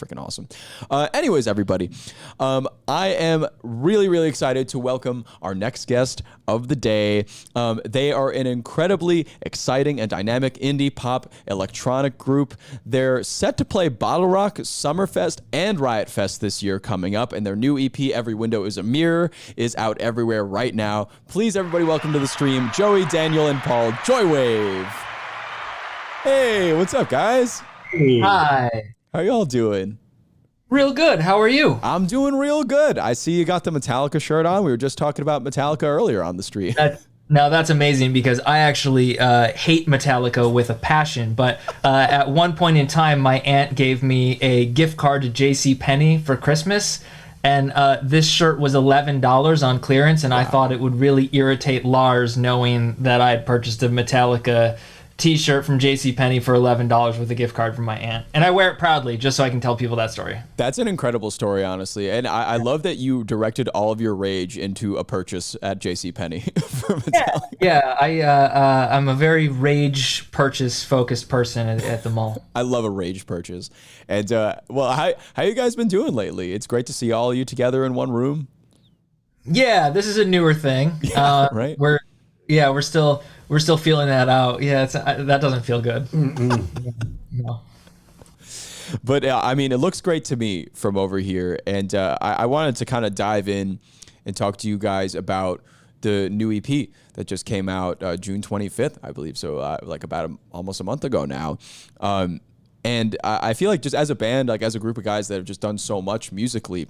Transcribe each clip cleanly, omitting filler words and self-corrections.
freaking awesome. Anyways, everybody, I am really, really excited to welcome our next guest of the day. They are an incredibly exciting and dynamic indie pop electronic group. They're set to play Bottle Rock, Summerfest, and Riot Fest this year coming up, and their new EP, Every Window is a Mirror, is out everywhere right now. Please, everybody, welcome to the stream, Joey, Daniel, and Paul, Joywave. Hey, what's up, guys? Hi. How y'all doing? Real good. How are you? I'm doing real good. I see you got the Metallica shirt on. We were just talking about Metallica earlier on the stream. Now that's amazing because I actually hate Metallica with a passion. But at one point in time, my aunt gave me a gift card to JCPenney for Christmas. And this shirt was $11 on clearance. And I thought it would really irritate Lars knowing that I had purchased a Metallica t-shirt from JCPenney for $11 with a gift card from my aunt. And I wear it proudly just so I can tell people that story. That's an incredible story, honestly. And I love that you directed all of your rage into a purchase at JCPenney for Metallica. Yeah, I'm a very rage purchase focused person at the mall. I love a rage purchase. And well, how you guys been doing lately? It's great to see all of you together in one room. Yeah, this is a newer thing. Right? We're still feeling that out. Yeah, that doesn't feel good. No. But I mean, it looks great to me from over here, and I wanted to kind of dive in and talk to you guys about the new EP that just came out June 25th, I believe. So like about almost a month ago now. And I feel like just as a band, like as a group of guys that have just done so much musically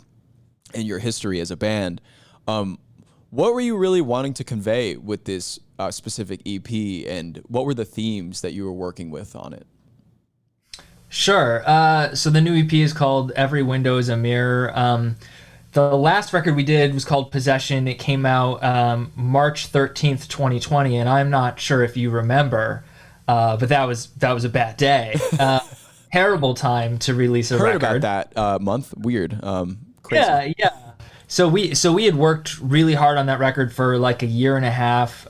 in your history as a band, what were you really wanting to convey with this specific EP, and what were the themes that you were working with on it? Sure. So the new EP is called Every Window is a Mirror. The last record we did was called Possession. It came out March 13th, 2020, and I'm not sure if you remember, but that was a bad day. Terrible time to release a record. Heard about that month. Weird. Crazy. Yeah. So we had worked really hard on that record for like a year and a half.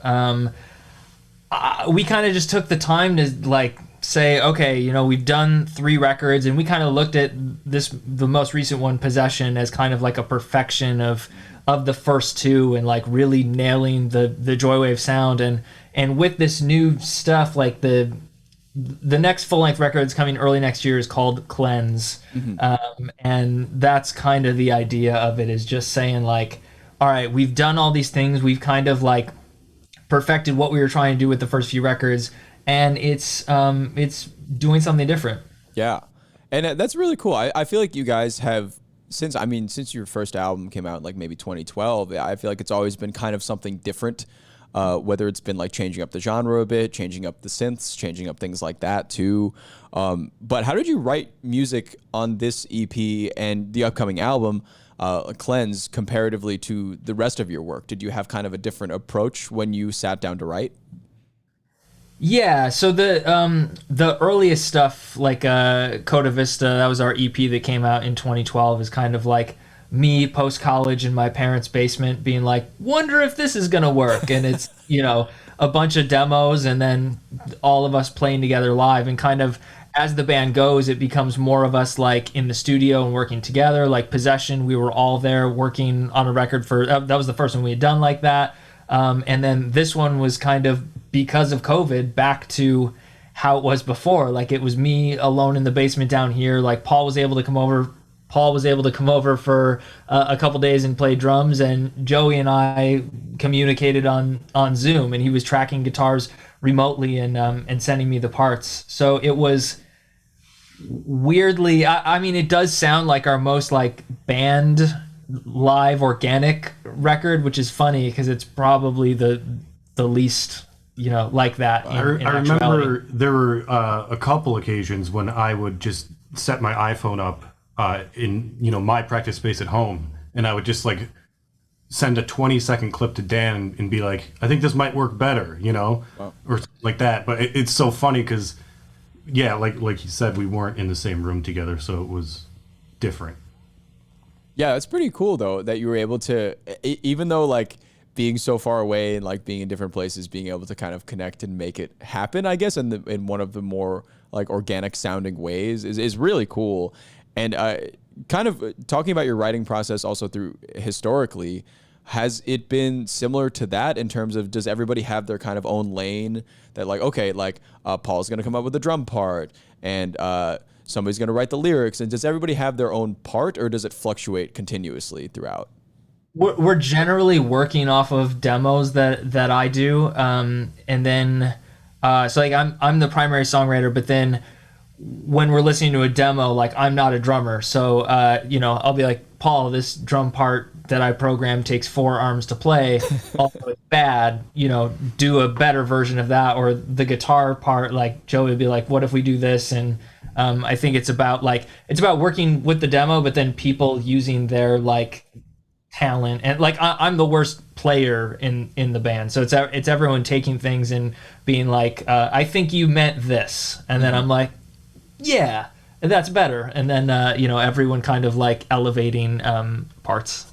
We kind of just took the time to like say, okay, we've done 3 records, and we kind of looked at the most recent one, Possession, as kind of like a perfection of the first 2 and like really nailing the Joywave sound. And with this new stuff, like the next full-length record that's coming early next year is called Cleanse. Mm-hmm. And that's kind of the idea of it, is just saying like, all right, we've done all these things. We've kind of like perfected what we were trying to do with the first few records, and it's doing something different. Yeah. And that's really cool. I feel like you guys have, since your first album came out in like maybe 2012, I feel like it's always been kind of something different. Whether it's been like changing up the genre a bit, changing up the synths, changing up things like that too. But how did you write music on this EP and the upcoming album, Cleanse, comparatively to the rest of your work? Did you have kind of a different approach when you sat down to write? Yeah, so the earliest stuff, like Coda Vista, that was our EP that came out in 2012, is kind of like me post-college in my parents' basement being like, wonder if this is going to work. And it's, a bunch of demos and then all of us playing together live. And kind of as the band goes, it becomes more of us like in the studio and working together. Like Possession, we were all there working on a record that was the first one we had done like that. And then this one was kind of, because of COVID, back to how it was before. Like it was me alone in the basement down here. Like Paul was able to come over for a couple days and play drums, and Joey and I communicated on Zoom, and he was tracking guitars remotely and sending me the parts. So it was weirdly, I mean, it does sound like our most like band live organic record, which is funny because it's probably the least like that. I remember there were a couple occasions when I would just set my iPhone up in my practice space at home, and I would just like send a 20-second clip to Dan and be like, I think this might work better, wow. Or like that. But it's so funny because like you said, we weren't in the same room together, so it was different. Yeah, it's pretty cool though that you were able to, even though like being so far away and like being in different places, being able to kind of connect and make it happen, I guess, in one of the more like organic sounding ways is really cool. And kind of talking about your writing process also through historically, has it been similar to that in terms of, does everybody have their kind of own lane that like, okay, like Paul's going to come up with the drum part and somebody's going to write the lyrics, and does everybody have their own part, or does it fluctuate continuously throughout? We're generally working off of demos that I do, and then so like I'm the primary songwriter, but then when we're listening to a demo, like I'm not a drummer, so I'll be like, Paul, this drum part that I programmed takes 4 arms to play, although it's bad, do a better version of that. Or the guitar part, like Joey would be like, what if we do this? And I think it's about working with the demo, but then people using their like talent. And like I'm the worst player in the band, so it's everyone taking things and being like, I think you meant this, and then I'm like, yeah, that's better. And then everyone kind of like elevating parts.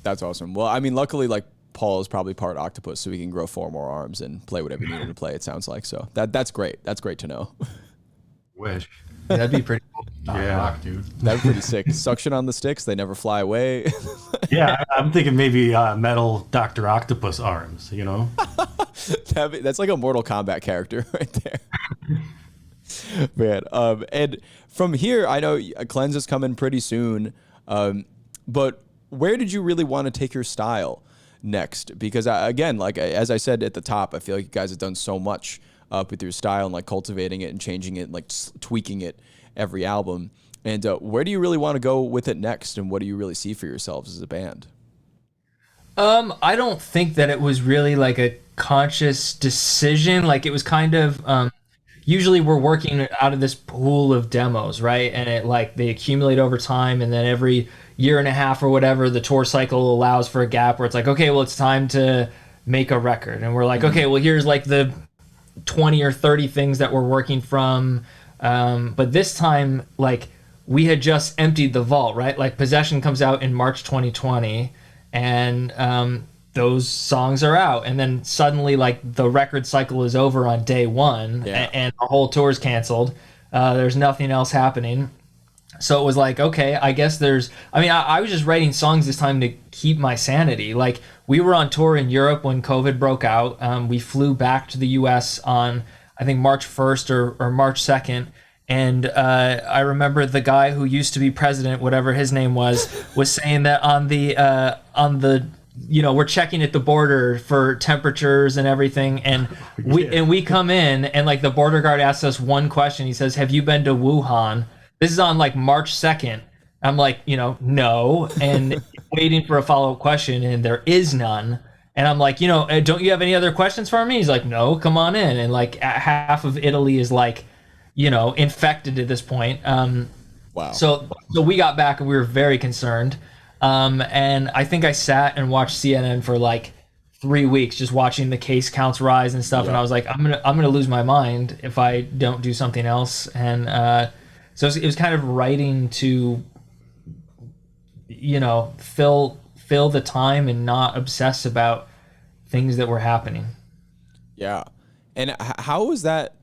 That's awesome. Well, I mean, luckily, like Paul is probably part octopus, so he can grow 4 more arms and play whatever he needed to play. It sounds like, so that's great. That's great to know. Wish. Yeah, that'd be pretty cool. Yeah, Rock, dude. That'd be pretty sick. Suction on the sticks, they never fly away. Yeah, I'm thinking maybe metal Dr. Octopus arms, That's like a Mortal Kombat character right there. Man, and from here, I know Cleanse is coming pretty soon, but where did you really want to take your style next? Because again, like as I said at the top, I feel like you guys have done so much with your style and like cultivating it and changing it and like tweaking it every album. And where do you really want to go with it next? And what do you really see for yourselves as a band? I don't think that it was really like a conscious decision. Like it was kind of, usually we're working out of this pool of demos, right? And it like they accumulate over time, and then every year and a half or whatever, the tour cycle allows for a gap where it's like, okay, well, it's time to make a record. And we're like, okay, well, here's like the 20 or 30 things that we're working from. But this time, like we had just emptied the vault, right? Like Possession comes out in March 2020, and those songs are out, and then suddenly like the record cycle is over on day one. Yeah. And our whole tour's canceled. There's nothing else happening. So it was like, okay, I guess I was just writing songs this time to keep my sanity. Like we were on tour in Europe when COVID broke out. We flew back to the US on, I think, March 1st or March 2nd. And I remember the guy who used to be president, whatever his name was saying that on the we're checking at the border for temperatures and everything, and we come in, and like the border guard asks us one question. He says, "Have you been to Wuhan?" This is on like March 2nd. I'm like, no, and waiting for a follow-up question, and there is none. And I'm like, don't you have any other questions for me? He's like, no, come on in. And like half of Italy is like, infected at this point. Wow. So we got back and we were very concerned. And I think I sat and watched CNN for like 3 weeks, just watching the case counts rise and stuff. Yeah. And I was like, I'm gonna lose my mind if I don't do something else. And so it was kind of writing to, fill the time and not obsess about things that were happening. Yeah. And how was that?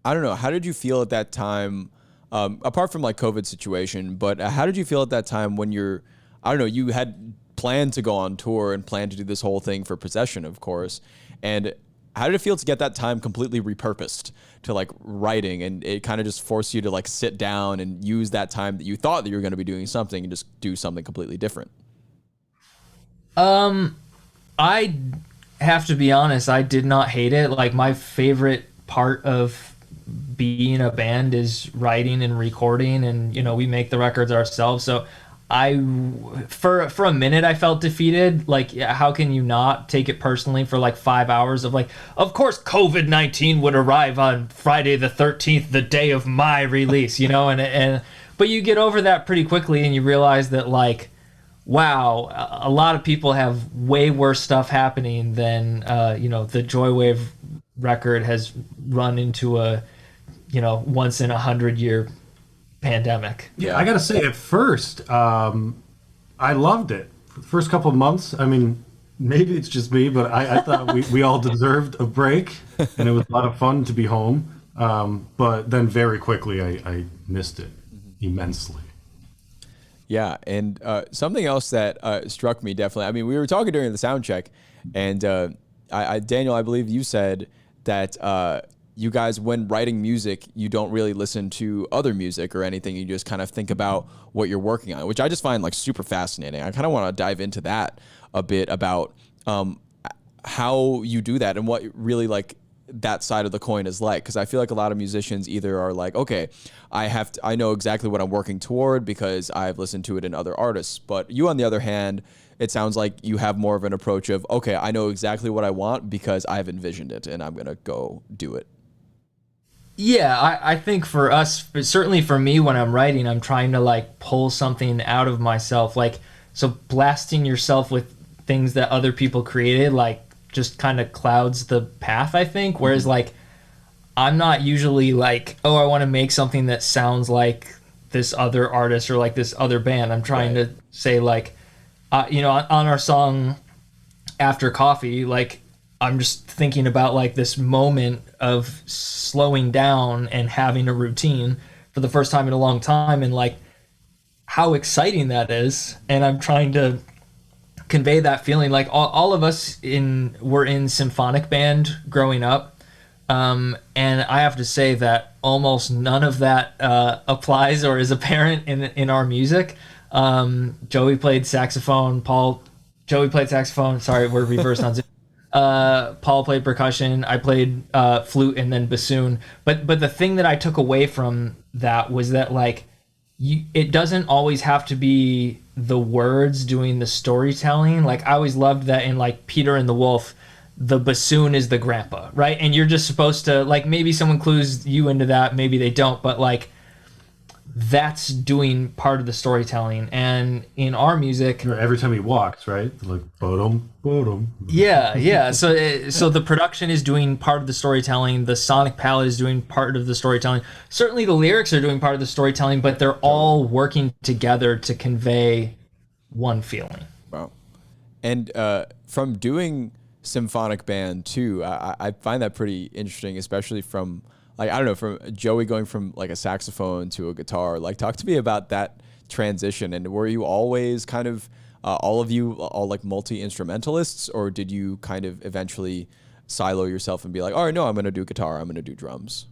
I don't know. How did you feel at that time, apart from like COVID situation, but how did you feel at that time when you had planned to go on tour and planned to do this whole thing for Possession, of course. And how did it feel to get that time completely repurposed to like writing, and it kind of just forced you to like sit down and use that time that you thought that you were going to be doing something and just do something completely different? I have to be honest, I did not hate it. Like my favorite part of being a band is writing and recording, and we make the records ourselves. So for a minute I felt defeated. Like, how can you not take it personally for like 5 hours of like, of course COVID-19 would arrive on Friday the 13th, the day of my release, and but you get over that pretty quickly, and you realize that like, wow, a lot of people have way worse stuff happening than the Joywave record has run into a once in 100-year pandemic. Yeah, I gotta say, at first, I loved it. The first couple of months, I mean, maybe it's just me, but I thought we all deserved a break, and it was a lot of fun to be home. But then very quickly, I missed it immensely. Yeah, and something else that struck me definitely. I mean, we were talking during the sound check, and Daniel, I believe you said that you guys, when writing music, you don't really listen to other music or anything. You just kind of think about what you're working on, which I just find like super fascinating. I kind of want to dive into that a bit about how you do that and what really like that side of the coin is like, because I feel like a lot of musicians either are like, okay, I know exactly what I'm working toward because I've listened to it in other artists. But you, on the other hand, it sounds like you have more of an approach of, okay, I know exactly what I want because I've envisioned it and I'm gonna go do it. Yeah, I think for us, certainly for me, when I'm writing, I'm trying to like pull something out of myself. Like, so blasting yourself with things that other people created, like, just kind of clouds the path, I think. Whereas, like, I'm not usually like, oh, I want to make something that sounds like this other artist or like this other band. I'm trying to say, like, on our song After Coffee, like, I'm just thinking about like this moment of slowing down and having a routine for the first time in a long time, and like how exciting that is. And I'm trying to convey that feeling. Like all of us were in symphonic band growing up, and I have to say that almost none of that applies or is apparent in our music. Joey played saxophone. Joey played saxophone. Sorry, we're reversed on Zoom. Paul played percussion. I played flute and then bassoon. But the thing that I took away from that was that like it doesn't always have to be the words doing the storytelling. Like I always loved that in like Peter and the Wolf, the bassoon is the grandpa, right? And you're just supposed to like, maybe someone clues you into that, maybe they don't, but like that's doing part of the storytelling. And in our music, Every time he walks, right? Like bodum, bodum. yeah. So the production is doing part of the storytelling. The sonic palette is doing part of the storytelling. Certainly, the lyrics are doing part of the storytelling, but they're all working together to convey one feeling. Wow. And from doing symphonic band too, I find that pretty interesting, especially from like, I don't know, from Joey going from like a saxophone to a guitar. Like, talk to me about that transition. And were you always kind of all of you all like multi-instrumentalists, or did you kind of eventually silo yourself and be like, all right, no, I'm going to do guitar, I'm going to do drums?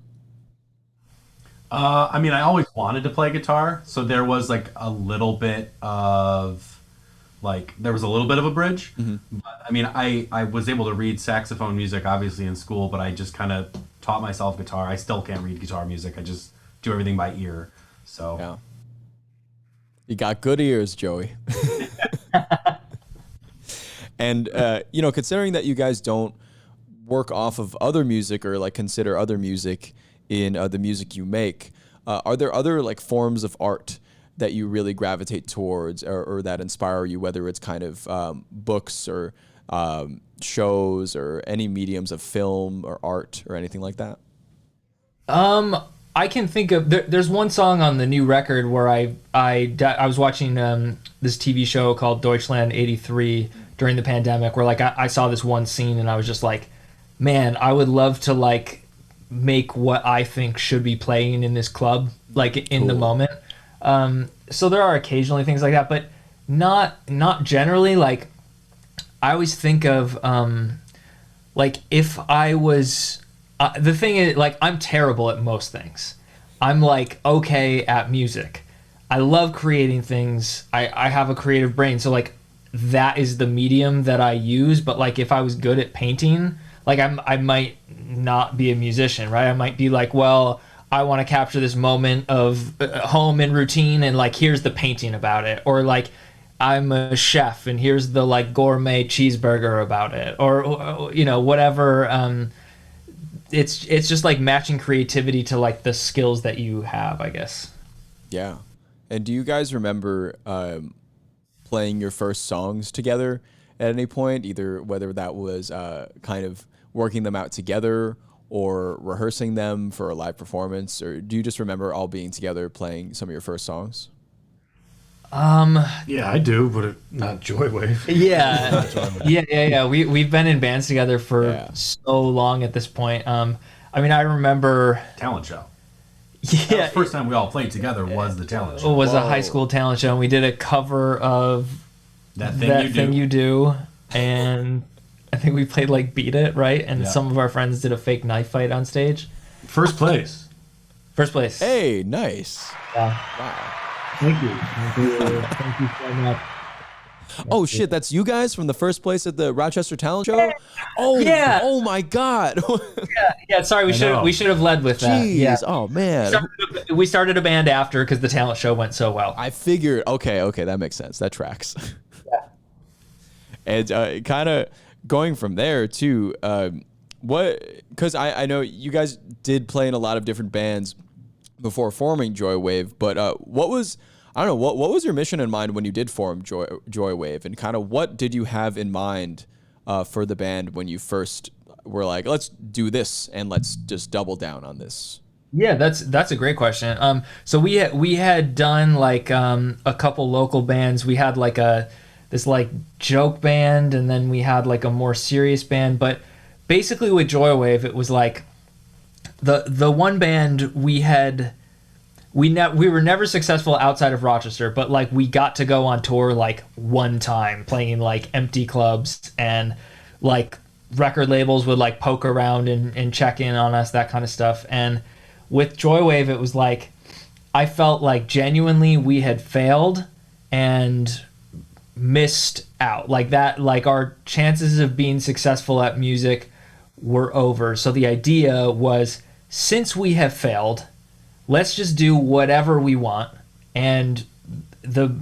I mean, I always wanted to play guitar, so there was like a little bit of there was a little bit of a bridge. But, I mean, I was able to read saxophone music obviously in school, but I just kind of taught myself guitar. I still can't read guitar music. I just do everything by ear. So yeah, you got good ears, Joey. And considering that you guys don't work off of other music or like consider other music in the music you make, are there other like forms of art that you really gravitate towards or that inspire you, whether it's kind of books or shows or any mediums of film or art or anything like that? I can think of there's one song on the new record where I was watching this TV show called Deutschland 83 during the pandemic, where like I saw this one scene and I was just like, man, I would love to like make what I think should be playing in this club like in the moment. So there are occasionally things like that, but not generally. Like I always think of like if I was the thing is like I'm terrible at most things. I'm like okay at music. I love creating things. I have a creative brain, so like that is the medium that I use. But like if I was good at painting, like I might not be a musician, right? I might be like, well, I want to capture this moment of home and routine, and like here's the painting about it, or like I'm a chef and here's the like gourmet cheeseburger about it, or whatever. It's just like matching creativity to like the skills that you have, I guess. Yeah. And do you guys remember playing your first songs together at any point, either whether that was kind of working them out together or rehearsing them for a live performance, or do you just remember all being together playing some of your first songs? Yeah, I do, but not Joywave. Yeah. We've been in bands together for so long at this point. I mean, I remember talent show. That was the first time we all played together was the talent show. It was a high school talent show, and we did a cover of That Thing You Do, and I think we played like Beat It, right? And some of our friends did a fake knife fight on stage. First place. First place. Hey, nice. Yeah. Wow. Thank you. Thank you so much. Oh shit, that's you guys from the first place at the Rochester Talent Show? Oh Yeah. Oh my god. Yeah, sorry, we should have led with that. Jeez. Yeah. Oh man. We started a band after because the talent show went so well. I figured. Okay, that makes sense. That tracks. Yeah. And kind of going from there too. Because I know you guys did play in a lot of different bands before forming Joywave, but what was your mission in mind when you did form Joywave, and kind of what did you have in mind for the band when you first were like, let's do this and let's just double down on this? Yeah, that's a great question. So we had done like a couple local bands. We had like this like joke band, and then we had like a more serious band. But basically with Joywave, it was like the one band we were never successful outside of Rochester, but like we got to go on tour like one time, playing like empty clubs, and like record labels would like poke around and check in on us, that kind of stuff. And with Joywave, it was like I felt like genuinely we had failed and missed out, like that, like our chances of being successful at music were over. So the idea was, since we have failed, let's just do whatever we want. And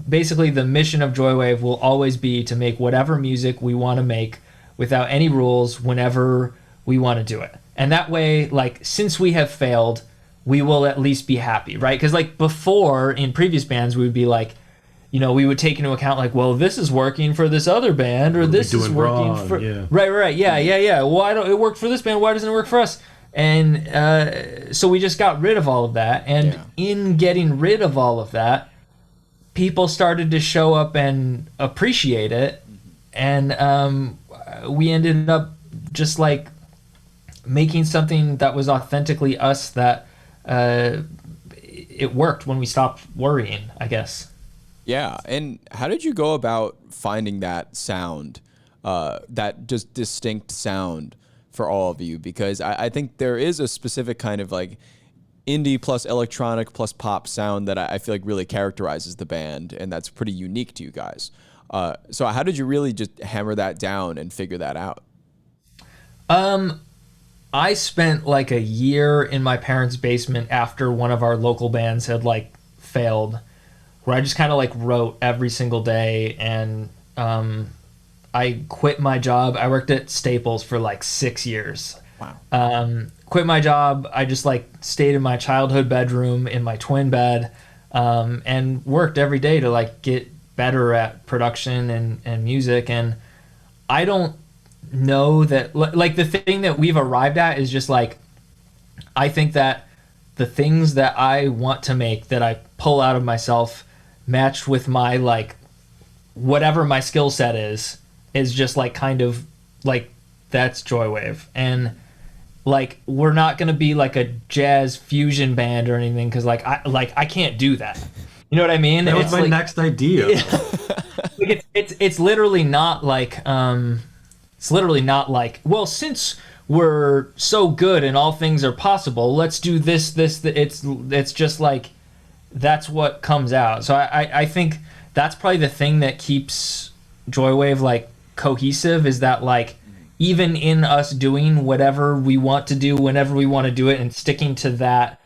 basically the mission of Joywave will always be to make whatever music we want to make without any rules whenever we want to do it. And that way, like, since we have failed, we will at least be happy, right? Because like before, in previous bands, we would be like, you know, we would take into account like, well, this is working for this other band, or this is working wrong, for yeah. right, yeah. Why don't it work for this band? Why doesn't it work for us? And so we just got rid of all of that. And in getting rid of all of that, people started to show up and appreciate it. And we ended up just like making something that was authentically us, that it worked when we stopped worrying, I guess. Yeah. And how did you go about finding that sound, that just distinct sound for all of you? Because I think there is a specific kind of like indie plus electronic plus pop sound that I feel like really characterizes the band, and that's pretty unique to you guys. So how did you really just hammer that down and figure that out? I spent like a year in my parents' basement after one of our local bands had like failed, where I just kind of like wrote every single day. And I quit my job. I worked at Staples for like 6 years. Wow. Quit my job. I just like stayed in my childhood bedroom in my twin bed, and worked every day to like get better at production and music. And I don't know that, like, the thing that we've arrived at is just like, I think that the things that I want to make, that I pull out of myself, matched with my like whatever my skill set is just like kind of like, that's Joywave. And like, we're not gonna be like a jazz fusion band or anything, because like I can't do that. You know what I mean? That was my next idea. Like it's literally not like well, since we're so good and all things are possible, let's do this. It's just like, that's what comes out. So I think that's probably the thing that keeps Joywave like cohesive, is that like, even in us doing whatever we want to do whenever we want to do it and sticking to that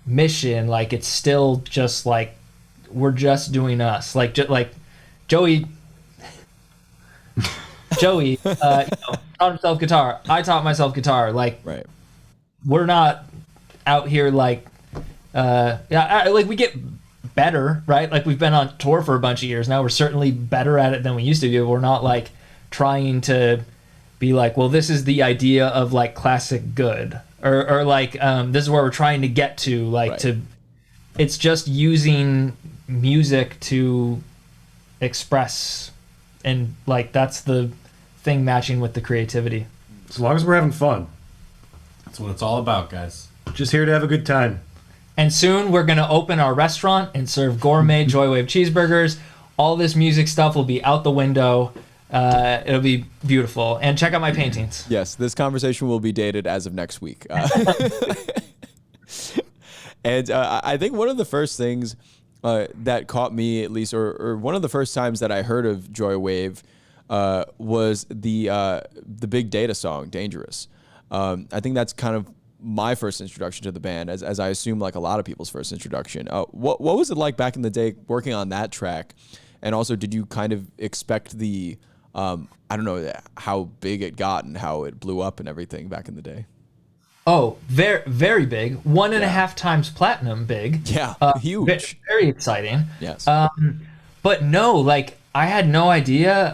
mission, like, it's still just like, we're just doing us. Like Joey taught himself guitar. I taught myself guitar. Like, Right. we're not out here like, like, we get better, right? Like, we've been on tour for a bunch of years now. We're certainly better at it than we used to be. We're not like trying to be like, well, this is the idea of like classic good, or like, this is where we're trying to get to, like, Right. it's just using music to express, and like, that's the thing, matching with the creativity. As long as we're having fun. That's what it's all about, guys. Just here to have a good time. And soon we're going to open our restaurant and serve gourmet Joywave cheeseburgers. All this music stuff will be out the window. It'll be beautiful. And check out my paintings. Yes, this conversation will be dated as of next week. And I think one of the first things that caught me, at least, or one of the first times that I heard of Joywave was the Big Data song, Dangerous. I think that's kind of my first introduction to the band, as I assume like a lot of people's first introduction. What was it like back in the day working on that track? And also, did you kind of expect the, I don't know, how big it got and how it blew up and everything back in the day? Oh, very, very big. 1.5 times platinum big. Yeah, huge. Very exciting. Yes. But no, like, I had no idea.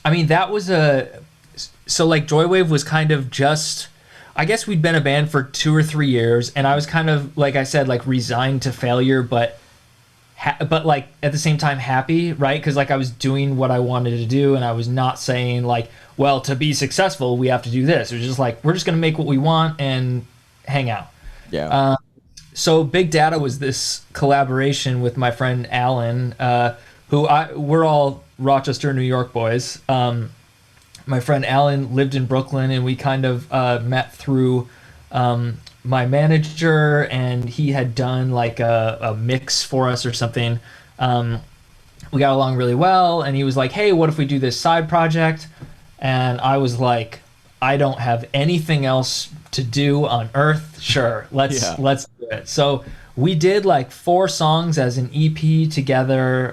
I mean, that was so like Joywave was kind of just, I guess we'd been a band for 2 or 3 years, and I was kind of, like I said, like resigned to failure, but like at the same time happy, right? Because like I was doing what I wanted to do, and I was not saying like, well, to be successful we have to do this. It was just like, we're just gonna make what we want and hang out. Yeah. So Big Data was this collaboration with my friend Alan, we're all Rochester, New York boys. My friend Alan lived in Brooklyn, and we kind of met through my manager, and he had done like a mix for us or something. We got along really well, and he was like, hey, what if we do this side project? And I was like, I don't have anything else to do on earth. Sure, let's do it. So we did like 4 songs as an EP together.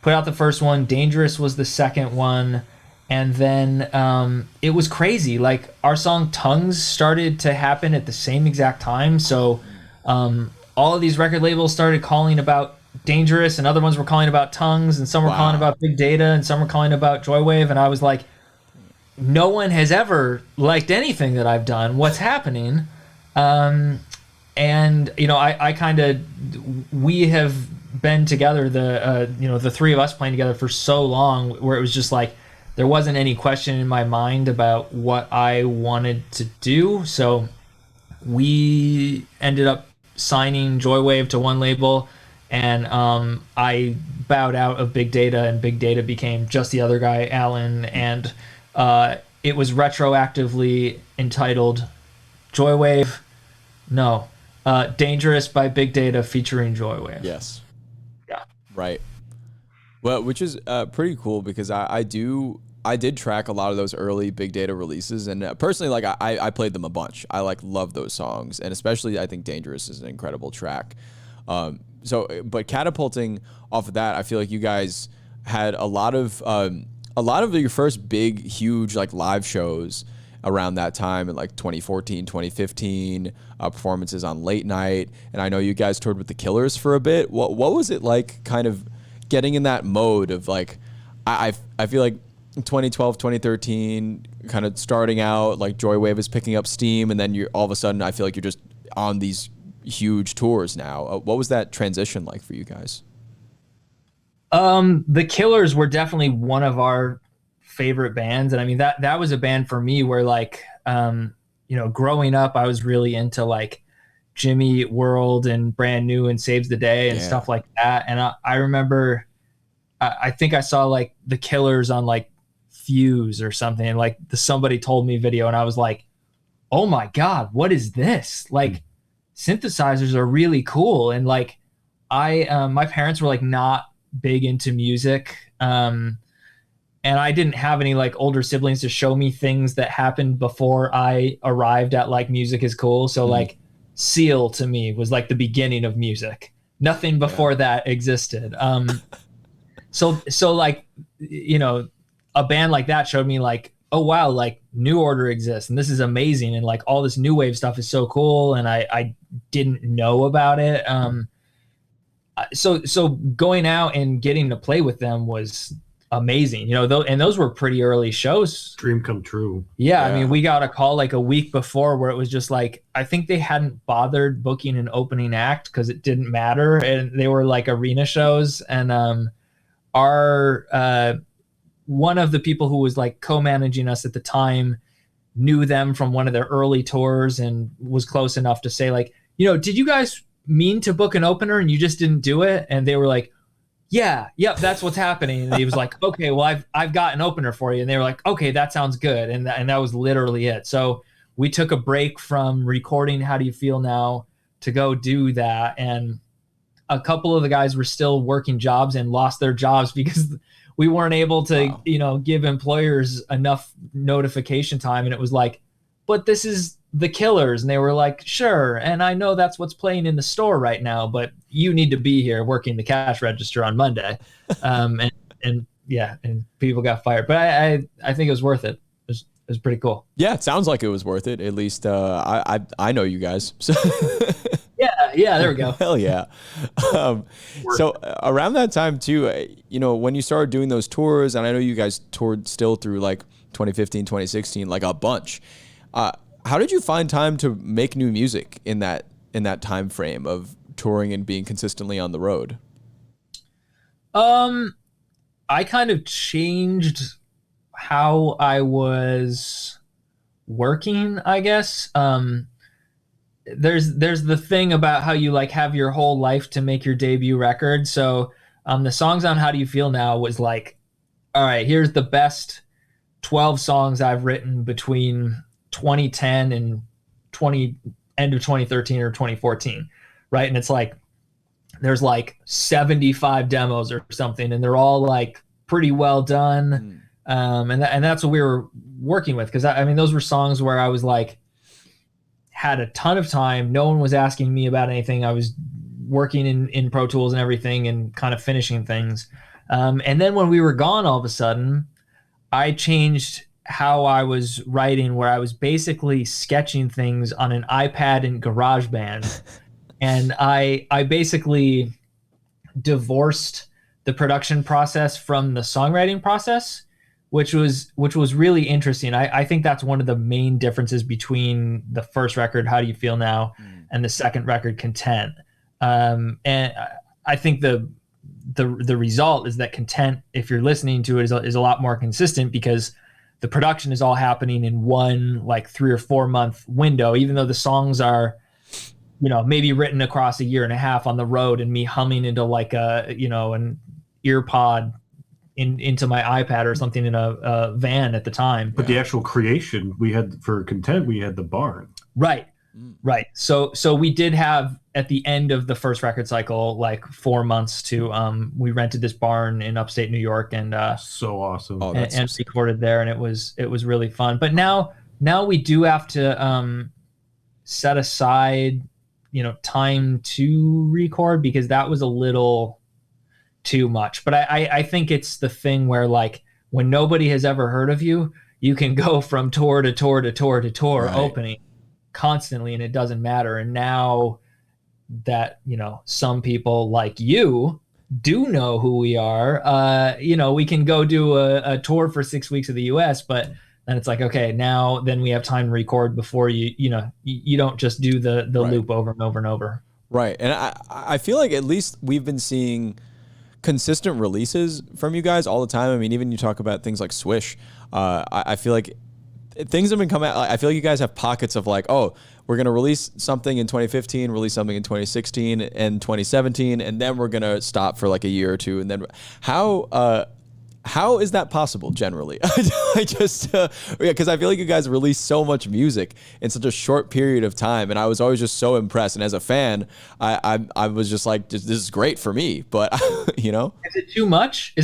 Put out the first one. Dangerous was the second one. And then it was crazy. Like our song Tongues started to happen at the same exact time. So all of these record labels started calling about Dangerous, and other ones were calling about Tongues, and some were calling about Big Data, and some were calling about Joywave. And I was like, no one has ever liked anything that I've done. What's happening? And you know, I kind of, we have been together, the 3 of us playing together for so long, where it was just like there wasn't any question in my mind about what I wanted to do. So we ended up signing Joywave to one label, and I bowed out of Big Data, and Big Data became just the other guy, Alan, and it was retroactively entitled Joywave. No. Dangerous by Big Data featuring Joywave. Yes. Yeah. Right. Well, which is pretty cool, because I did track a lot of those early Big Data releases, and personally, like I played them a bunch. I like love those songs, and especially I think Dangerous is an incredible track. But catapulting off of that, I feel like you guys had a lot of your first big, huge like live shows around that time in like 2014, 2015, performances on Late Night. And I know you guys toured with the Killers for a bit. What was it like kind of getting in that mode of like, I feel like 2012, 2013, kind of starting out, like Joywave is picking up steam, and then you're all of a sudden, I feel like you're just on these huge tours now. What was that transition like for you guys? The Killers were definitely one of our favorite bands, and I mean that was a band for me where like growing up I was really into like Jimmy Eat World and Brand New and Saves the Day and stuff like that. And I remember I think I saw like the Killers on like Fuse or something, and like the Somebody Told Me video, and I was like, oh my god, what is this? Like synthesizers are really cool. And like my parents were like not big into music, and I didn't have any like older siblings to show me things that happened before I arrived at like music is cool. So like Seal to me was like the beginning of music. Nothing before that existed. So like, a band like that showed me like, oh wow, like New Order exists and this is amazing, and like all this new wave stuff is so cool, and I didn't know about it. So going out and getting to play with them was amazing, and those were pretty early shows. Dream come true. Yeah, I mean, we got a call like a week before where it was just like, I think they hadn't bothered booking an opening act because it didn't matter, and they were like arena shows. And our one of the people who was like co-managing us at the time knew them from one of their early tours and was close enough to say like, did you guys mean to book an opener and you just didn't do it? And they were like, yeah, yep, that's what's happening. And he was like, okay, well, I've got an opener for you. And they were like, okay, that sounds good. And that was literally it. So we took a break from recording How Do You Feel Now to go do that. And a couple of the guys were still working jobs and lost their jobs because we weren't able to, give employers enough notification time. And it was like, but this is the Killers. And they were like, sure. And I know that's what's playing in the store right now, but you need to be here working the cash register on Monday. And people got fired, but I think it was worth it. It was pretty cool. Yeah. It sounds like it was worth it. At least, I know you guys. So Yeah, there we go. Hell yeah. So around that time too, when you started doing those tours, and I know you guys toured still through like 2015, 2016, like a bunch. How did you find time to make new music in that time frame of touring and being consistently on the road? I kind of changed how I was working, I guess. There's the thing about how you like have your whole life to make your debut record. So the songs on How Do You Feel Now was like, all right, here's the best 12 songs I've written between 2010 and end of 2013 or 2014, right? And it's like there's like 75 demos or something, and they're all like pretty well done. And that's what we were working with, because I mean those were songs where I was like had a ton of time. No one was asking me about anything. I was working in Pro Tools and everything and kind of finishing things. And then when we were gone, all of a sudden, I changed how I was writing, where I was basically sketching things on an iPad in GarageBand. And I basically divorced the production process from the songwriting process, which was really interesting. I think that's one of the main differences between the first record, How Do You Feel Now, and the second record, Content. And I think the result is that Content, if you're listening to it, is a lot more consistent, because the production is all happening in one like 3 or 4 month window, even though the songs are, maybe written across a year and a half on the road, and me humming into like an ear pod into my iPad or something in a van at the time. But the actual creation we had for Content, we had the barn. Right. So we did have, at the end of the first record cycle, like 4 months to we rented this barn in upstate New York, and so awesome. And recorded there, and it was really fun. But now we do have to set aside time to record, because that was a little too much. But I think it's the thing where, like, when nobody has ever heard of you, you can go from tour to tour to tour to tour, right, opening constantly, and it doesn't matter. And now that some people like you do know who we are, we can go do a tour for 6 weeks of the US, but then it's like, okay, then we have time to record before you don't just do the right loop over and over and over. Right. And I feel like at least we've been seeing consistent releases from you guys all the time. I mean, even you talk about things like Swish. I feel like things have been coming out. I feel like you guys have pockets of like, oh, we're going to release something in 2015, release something in 2016 and 2017, and then we're going to stop for like a year or two. And then how is that possible generally? I just, because I feel like you guys release so much music in such a short period of time. And I was always just so impressed. And as a fan, I was just like, this is great for me, but Is it too much?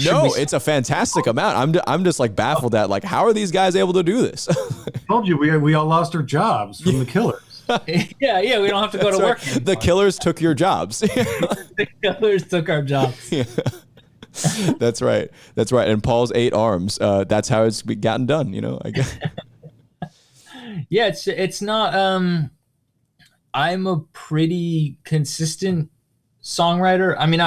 No, it's a fantastic amount. I'm just like baffled at like, how are these guys able to do this? I told you, we all lost our jobs from the Killers. Yeah, we don't have to go to work anymore. The Killers took your jobs. The Killers took our jobs. Yeah. That's right. And Paul's 8 arms. That's how it's gotten done, I guess. Yeah, it's not. I'm a pretty consistent songwriter. I mean,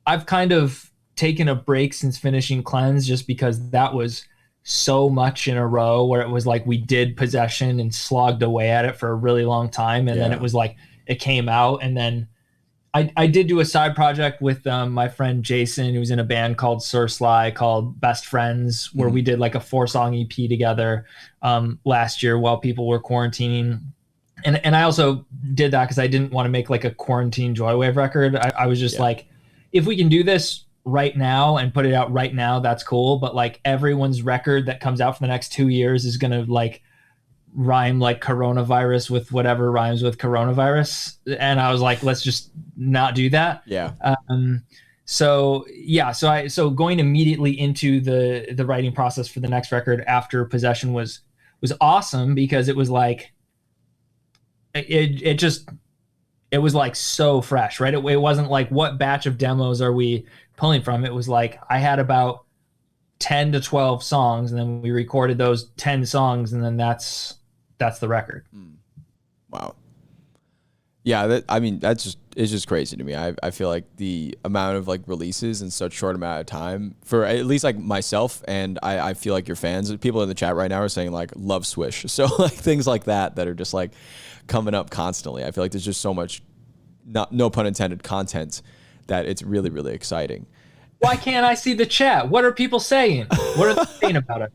I've kind of taken a break since finishing Cleanse, just because that was so much in a row, where it was like we did Possession and slogged away at it for a really long time, and then it was like it came out, and then I did do a side project with my friend Jason, who's in a band called Sir Sly called Best Friends, where we did like a 4-song EP together last year while people were quarantining. And I also did that because I didn't want to make like a quarantine Joywave record. I was just like, if we can do this right now and put it out right now, that's cool. But like everyone's record that comes out for the next 2 years is gonna like rhyme like coronavirus with whatever rhymes with coronavirus. And I was like, let's just not do that. Yeah. So going immediately into the writing process for the next record after Possession was awesome, because it was like it was like so fresh, right? It wasn't like, what batch of demos are we pulling from? It was like I had about 10 to 12 songs, and then we recorded those 10 songs, and then that's the record. Wow. Yeah, it's just crazy to me. I feel like the amount of like releases in such short amount of time, for at least like myself, and I feel like your fans, people in the chat right now are saying like love Swish. So like things like that are just like coming up constantly. I feel like there's just so much, no pun intended, content that it's really, really exciting. Why can't I see the chat? What are people saying? What are they saying about it?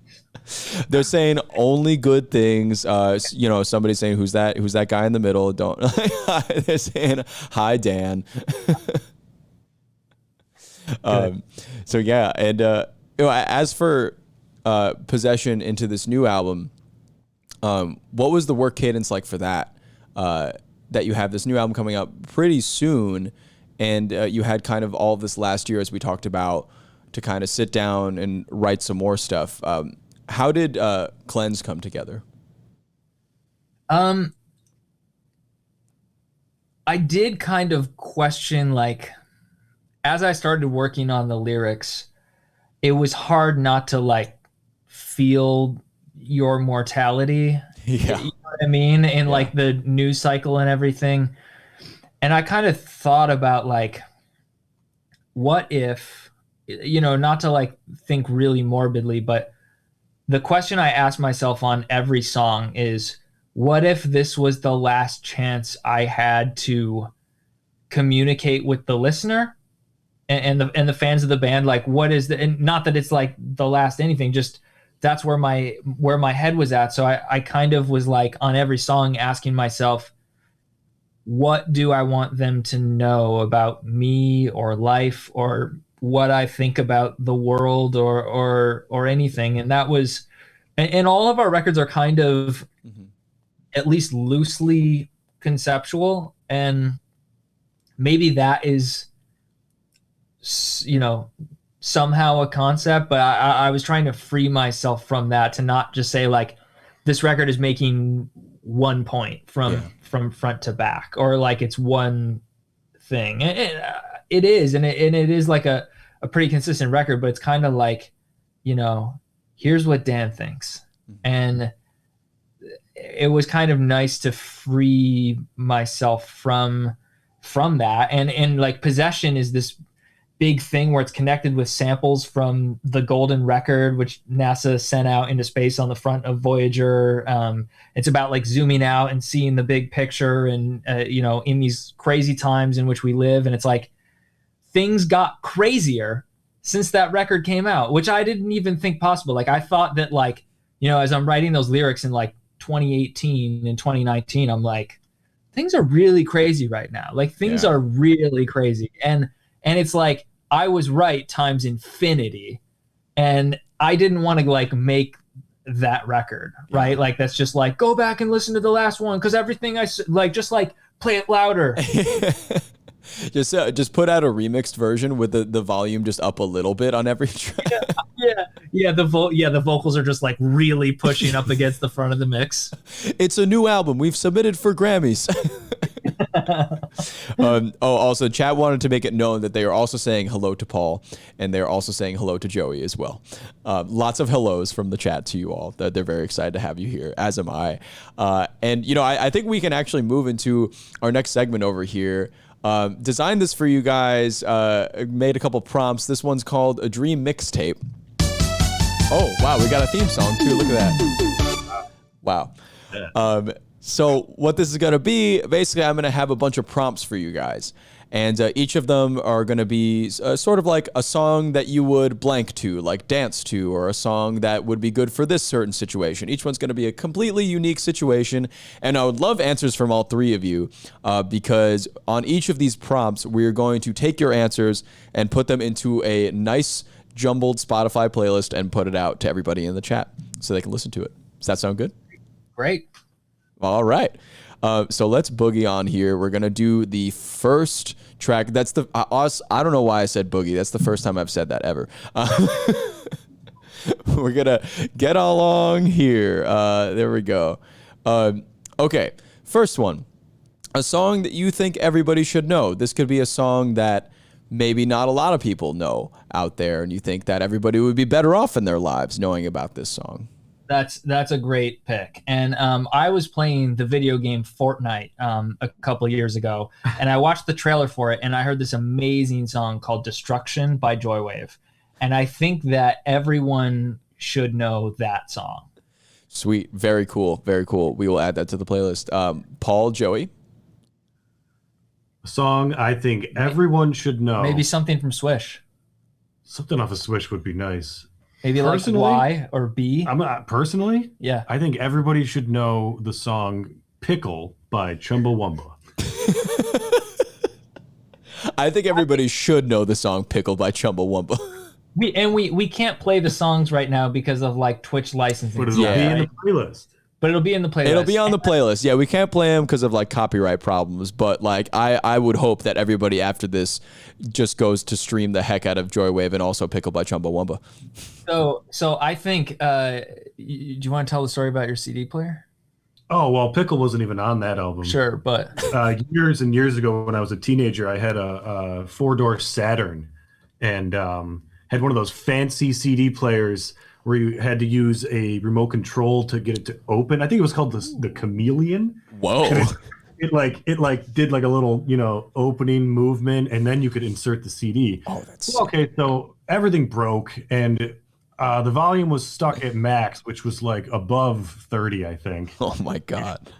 They're saying only good things. Somebody's saying, who's that guy in the middle? Don't. They're saying hi, Dan. So yeah, and as for Possession into this new album, what was the work cadence like for that? That you have this new album coming up pretty soon, and you had kind of all of this last year, as we talked about, to kind of sit down and write some more stuff. How did Cleanse come together? I did kind of question, like, as I started working on the lyrics, it was hard not to like feel your mortality. Yeah. You know what I mean? In like the news cycle and everything. And I kind of thought about like, what if, not to like think really morbidly, but the question I ask myself on every song is, what if this was the last chance I had to communicate with the listener and the fans of the band? Like, what is and not that it's like the last anything, just that's where my head was at. So I kind of was like on every song asking myself, what do I want them to know about me or life or what I think about the world or anything? And that was, and all of our records are kind of at least loosely conceptual, and maybe that is, somehow a concept, but I was trying to free myself from that, to not just say like, this record is making one point from front to back, or like it's one thing. It is, and it is like a pretty consistent record, but it's kind of like, here's what Dan thinks. And it was kind of nice to free myself from that. And like Possession is this big thing where it's connected with samples from the Golden Record, which NASA sent out into space on the front of Voyager. It's about like zooming out and seeing the big picture, and in these crazy times in which we live. And it's like things got crazier since that record came out, which I didn't even think possible. Like I thought that, like, as I'm writing those lyrics in like 2018 and 2019, I'm like, things are really crazy right now. Like things are really crazy. And it's like, I was right times infinity, and I didn't want to like make that record, right? Like that's just like, go back and listen to the last one, because everything I like, just like play it louder. Just put out a remixed version with the volume just up a little bit on every track. The vocals are just like really pushing up against the front of the mix. It's a new album we've submitted for Grammys. Also, chat wanted to make it known that they are also saying hello to Paul, and they're also saying hello to Joey as well. Lots of hellos from the chat to you all. That they're very excited to have you here, as am I. I think we can actually move into our next segment over here. Designed this for you guys, made a couple prompts. This one's called A Dream Mixtape. Oh, wow, we got a theme song too. Look at that. Wow. So what this is going to be, basically I'm going to have a bunch of prompts for you guys. And each of them are going to be sort of like a song that you would blank to, like dance to, or a song that would be good for this certain situation. Each one's going to be a completely unique situation. And I would love answers from all three of you because on each of these prompts, we're going to take your answers and put them into a nice jumbled Spotify playlist and put it out to everybody in the chat so they can listen to it. Does that sound good? Great. All right. So let's boogie on here. We're going to do the first track. That's the I don't know why I said boogie. That's the first time I've said that ever. We're going to get along here. There we go. Okay. First one. A song that you think everybody should know. This could be a song that maybe not a lot of people know out there, and you think that everybody would be better off in their lives knowing about this song. That's a great pick. And I was playing the video game Fortnite a couple of years ago, and I watched the trailer for it, and I heard this amazing song called Destruction by Joywave. And I think that everyone should know that song. Sweet. Very cool. Very cool. We will add that to the playlist. Paul, Joey? A song I think everyone should know. Maybe something from Swish. Something off a Swish would be nice. Maybe like Y or B. Personally, yeah. I think everybody should know the song Pickle by Chumbawamba. I think everybody should know the song Pickle by Chumbawamba. We can't play the songs right now because of like Twitch licensing. But it'll be in the playlist. But it'll be in the playlist. It'll be on the playlist. Yeah, we can't play them because of like copyright problems. But like, I would hope that everybody after this just goes to stream the heck out of Joywave and also Pickle by Chumbawamba. So I think. Do you want to tell the story about your CD player? Oh well, Pickle wasn't even on that album. Sure, but years and years ago, when I was a teenager, I had a 4-door Saturn, and had one of those fancy CD players where you had to use a remote control to get it to open. I think it was called the Chameleon. Whoa. It did like a little, opening movement, and then you could insert the CD. Oh, that's okay. So everything broke, and the volume was stuck at max, which was like above 30, I think. Oh my God.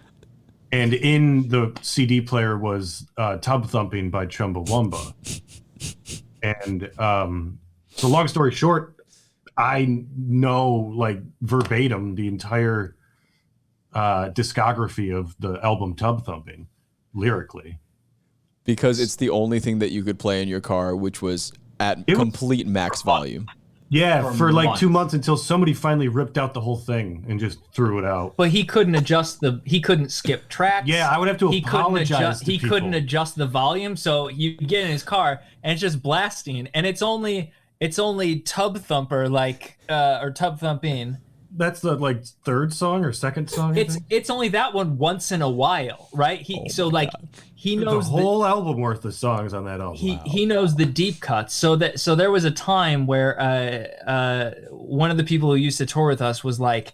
And in the CD player was Tub Thumping by Chumbawamba. And so long story short, I know like verbatim the entire discography of the album Tub Thumping lyrically. Because it's the only thing that you could play in your car, which was at complete max volume. Yeah, for like 2 months until somebody finally ripped out the whole thing and just threw it out. But he couldn't he couldn't skip tracks. Yeah, I would have to apologize to people. He couldn't adjust the volume, so you get in his car and it's just blasting, and it's only Tub Thumper or Tub Thumping. That's the like third song or second song. It's only that one once in a while, right? He knows the whole album worth of songs on that album. He knows the deep cuts. So there was a time where one of the people who used to tour with us was like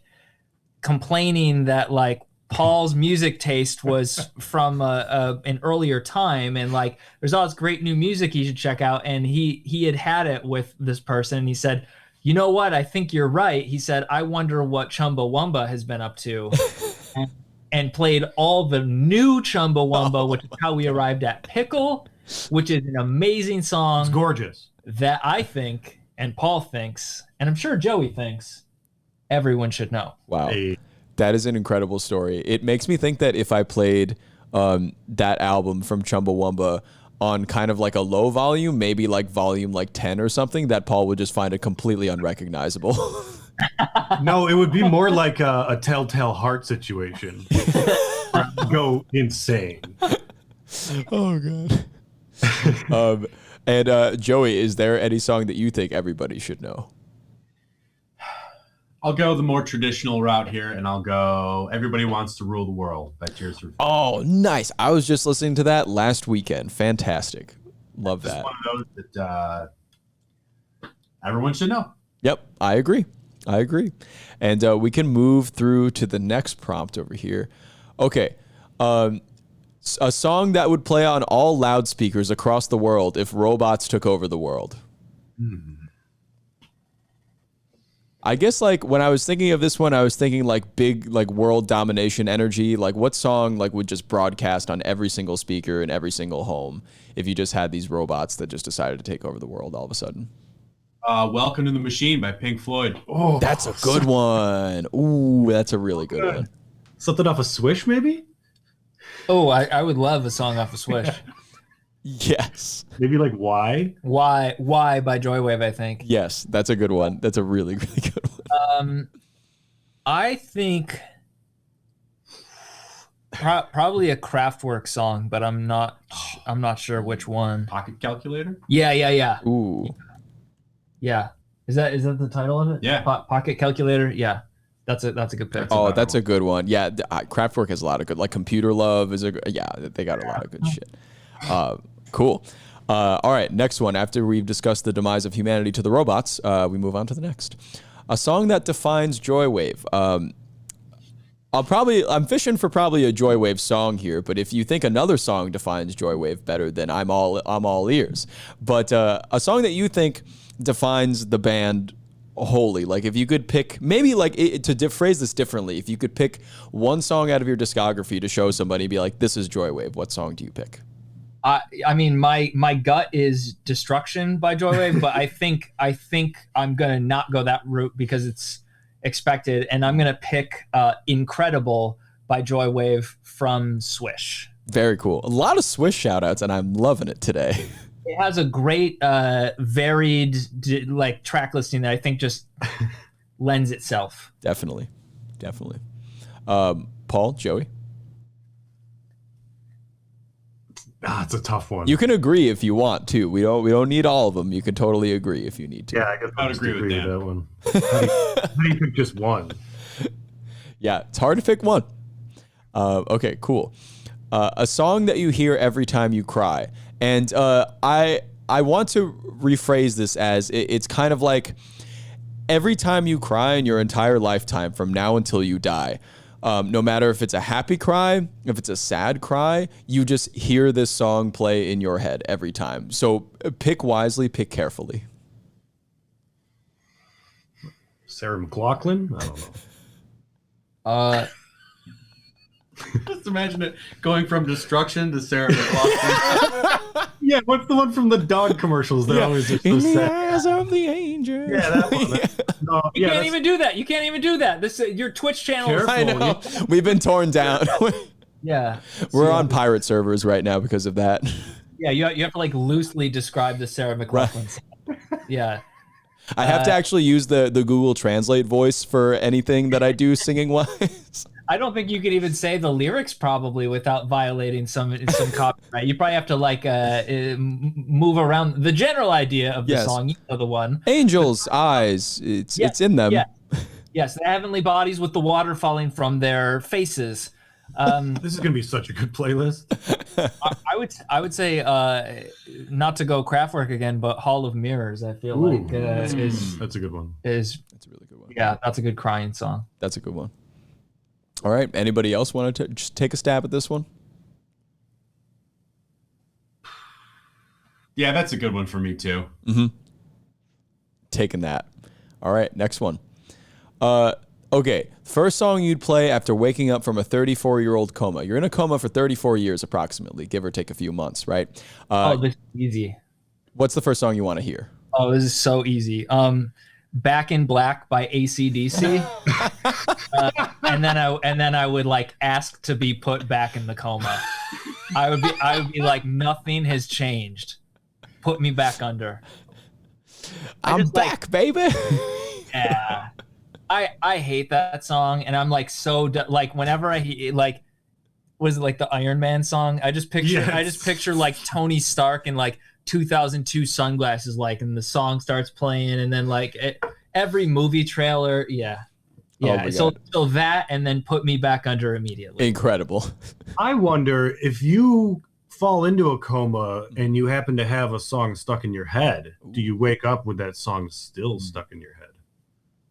complaining that like Paul's music taste was from an earlier time, and like there's all this great new music you should check out. And he had it with this person, and he said, "You know what? I think you're right." He said, "I wonder what Chumbawamba has been up to," and played all the new Chumbawamba, which is how we arrived at Pickle, which is an amazing song. It's gorgeous. That I think, and Paul thinks, and I'm sure Joey thinks, everyone should know. Wow. That is an incredible story. It makes me think that if I played that album from Chumbawamba on kind of like a low volume, maybe like volume like 10 or something, that Paul would just find it completely unrecognizable. No, it would be more like a Telltale Heart situation. Go insane. Oh, God. And Joey, is there any song that you think everybody should know? I'll go the more traditional route here, and I'll go Everybody Wants to Rule the World by Tears for Fears. Oh, nice. I was just listening to that last weekend. Fantastic. Love that. It's one of those that everyone should know. Yep, I agree. And we can move through to the next prompt over here. Okay. A song that would play on all loudspeakers across the world if robots took over the world. I guess like when I was thinking of this one, I was thinking like big like world domination energy. Like what song like would just broadcast on every single speaker in every single home if you just had these robots that just decided to take over the world all of a sudden? Welcome to the Machine by Pink Floyd. Oh, That's a good one. Ooh, that's a really good one. something off a Swish, maybe? Oh, I would love a song off of Swish. Yes. Maybe like Why? Why by Joywave, I think. Yes, that's a good one. That's a really, really good one. I think probably a Kraftwerk song, but I'm not sure which one. Pocket Calculator? Yeah. Ooh. Yeah. Is that the title of it? Yeah. Pocket Calculator. Yeah. That's a good pick. Oh, that's a good one. Yeah, Kraftwerk has a lot of good, like Computer Love is they got a lot of good shit. Cool. All right, next one. After we've discussed the demise of humanity to the robots, we move on to the next. A song that defines Joywave. I'm fishing for probably a Joywave song here, but if you think another song defines Joywave better, then I'm all ears. But a song that you think defines the band wholly, like if you could pick, maybe like to phrase this differently, if you could pick one song out of your discography to show somebody, be like, this is Joywave, what song do you pick? I mean, my gut is Destruction by Joywave, but I think I'm gonna not go that route because it's expected, and I'm gonna pick Incredible by Joywave from Swish. Very cool. A lot of Swish shout outs, and I'm loving it today. It has a great varied like track listing that I think just lends itself. Definitely. Paul, Joey? It's a tough one. You can agree if you want to. We don't need all of them. You can totally agree if you need to. Yeah, I guess I'd agree with that one. How do you pick just one? Yeah, it's hard to pick one. Okay, cool. A song that you hear every time you cry. And I want to rephrase this as it's kind of like every time you cry in your entire lifetime from now until you die. No matter if it's a happy cry, if it's a sad cry, you just hear this song play in your head every time. So pick wisely, pick carefully. Sarah McLachlan? I don't know. Just imagine it going from Destruction to Sarah McLachlan. Yeah, what's the one from the dog commercials that always are so In the sad? eyes of the angel. Yeah, that one. No, You can't even do that. You can't even do that. This your Twitch channel. Careful. I know. We've been torn down. Yeah. We're on pirate servers right now because of that. Yeah, you have to like loosely describe the Sarah McLachlan song. Yeah. I have to actually use the Google Translate voice for anything that I do singing wise. I don't think you could even say the lyrics probably without violating some copyright. You probably have to like move around the general idea of the Yes. song. You know the one. Angels' eyes. It's in them. Yeah. Yes, the heavenly bodies with the water falling from their faces. This is gonna be such a good playlist. I would say not to go Kraftwerk again, but Hall of Mirrors. I feel like That's a good one. is That's a really good one. yeah, that's a good crying song. That's a good one. All right. Anybody else want to just take a stab at this one? Yeah, that's a good one for me too. Taking that. All right. Next one. Okay. First song you'd play after waking up from a 34-year-old coma. You're in a coma for 34 years approximately, give or take a few months, right? This is easy. What's the first song you want to hear? Oh, this is so easy. Back in Black by AC/DC. And then I would like ask to be put back in the coma. I would be like, nothing has changed. Put me back under. I'm just, like- back, baby. Yeah. I hate that song, and I'm like like whenever like was it like the Iron Man song? I just picture like Tony Stark in like 2002 sunglasses, like, and the song starts playing, and then like every movie trailer, yeah. So that, and then put me back under immediately. Incredible. I wonder if you fall into a coma and you happen to have a song stuck in your head, do you wake up with that song still stuck in your head?